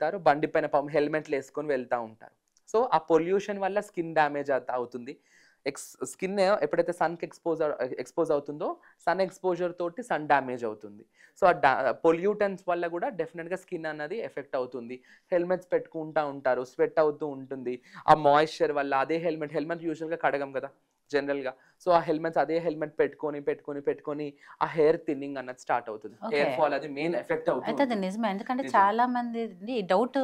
వెళ్తారు. బండి పైన హెల్మెట్లు వేసుకొని వెళ్తా ఉంటారు. సో, ఆ పొల్యూషన్ వల్ల స్కిన్ డ్యామేజ్ అవుతుంది. స్కిన్ ఎప్పుడైతే సన్‌కి ఎక్స్‌పోజ్ అవుతుందో, సన్ ఎక్స్‌పోజర్ తోటి సన్ డ్యామేజ్ అవుతుంది. సో, పొల్యూటెంట్స్ వల్ల గూడా డెఫినిట్‌గా స్కిన్ అన్నది ఎఫెక్ట్ అవుతుంది. హెల్మెట్స్ పెట్టుకుంటా ఉంటారు. స్వెట్ అవుతూ ఉంటుంది. ఆ మాయిశ్చర్ వల్ల అదే హెల్మెట్ యూజువల్‌గా కడగం కదా! జనరల్‌గా. సో, ఆ అదే హెల్మెట్ పెట్టుకొని ఆ హెయిర్ థిన్నింగ్ అన్నది స్టార్ట్ అవుతుంది. ఓకే. హెయిర్ ఫాల్ అది మెయిన్ ఎఫెక్ట్ అవుతూ అయితే అది ఉంటుంది. నిజమే. ఎందుకంటే నిజం. చాలా మందిది డౌట్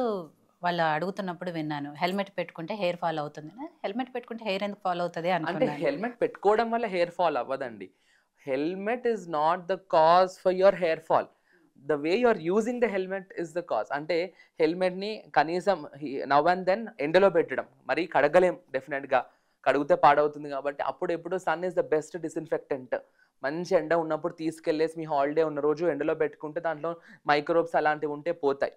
వాళ్ళు అడుగుతున్నప్పుడు విన్నాను. హెల్మెట్ పెట్టుకుంటే హెయిర్ ఫాల్ అవుతుందని. హెల్మెట్ పెట్టుకుంటే హెయిర్ ఎందుకు ఫాల్ అవుతది అంటే అనుకున్నాను. హెల్మెట్ పెట్టుకోవడం వల్ల హెయిర్ ఫాల్ అవ్వదండి. Helmet is not the cause for your hair fall. The way you are using the helmet is the cause. అంటే హెల్మెట్‌ని కనీసం నౌ అండ్ దెన్ ఎండలో పెట్టడం. మరి కడగలేం డెఫినిట్‌గా. కడిగితే పాడవుతుంది కాబట్టి అప్పుడెప్పుడు sun is the best disinfectant. మంచి ఎండ ఉన్నప్పుడు తీసుకెళ్ళేసి మీ హాలిడే ఉన్న రోజు ఎండలో పెట్టుకుంటే దాంట్లో మైక్రోబ్స్ అలాంటివి ఉంటే పోతాయి.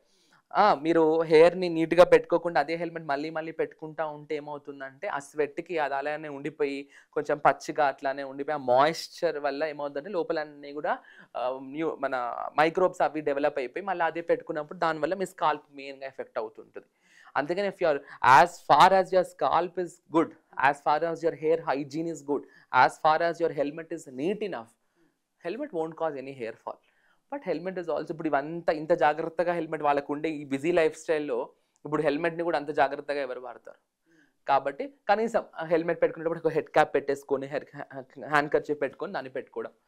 మీరు హెయిర్‌ని నీట్‌గా పెట్టుకోకుండా అదే హెల్మెట్ మళ్ళీ పెట్టుకుంటా ఉంటే ఏమవుతుందంటే, ఆ స్వెట్‌కి అది అలానే ఉండిపోయి, కొంచెం పచ్చిగా అట్లానే ఉండిపోయి, ఆ మాయిశ్చర్ వల్ల ఏమవుద్దంటే లోపలన్నీ గూడా మన మైక్రోబ్స్ అవి డెవలప్ అయిపోయి, మళ్ళీ అదే పెట్టుకున్నప్పుడు దానివల్ల మీ స్కాల్ప్ మెయిన్‌గా ఎఫెక్ట్ అవుతుంటది. అందుకని if you are as far as your scalp is good, as far as your hair hygiene is good, as far as your helmet is neat enough, helmet won't cause any hair fall. But helmet is also ఇప్పుడు ఇవంతా ఇంత జాగ్రత్తగా helmet వాళ్ళకుండే ఈ busy life స్టైల్‌లో ఇప్పుడు హెల్మెట్‌ని గూడా అంత జాగ్రత్తగా ఎవరు వాడతారు? కాబట్టి కనీసం హెల్మెట్ పెట్టుకునేటప్పుడు ఒక హెడ్ క్యాప్ పెట్టేసుకొని, హ్యాండ్ కర్చీఫ్ పెట్టుకొని దాన్ని పెట్టుకోవడం.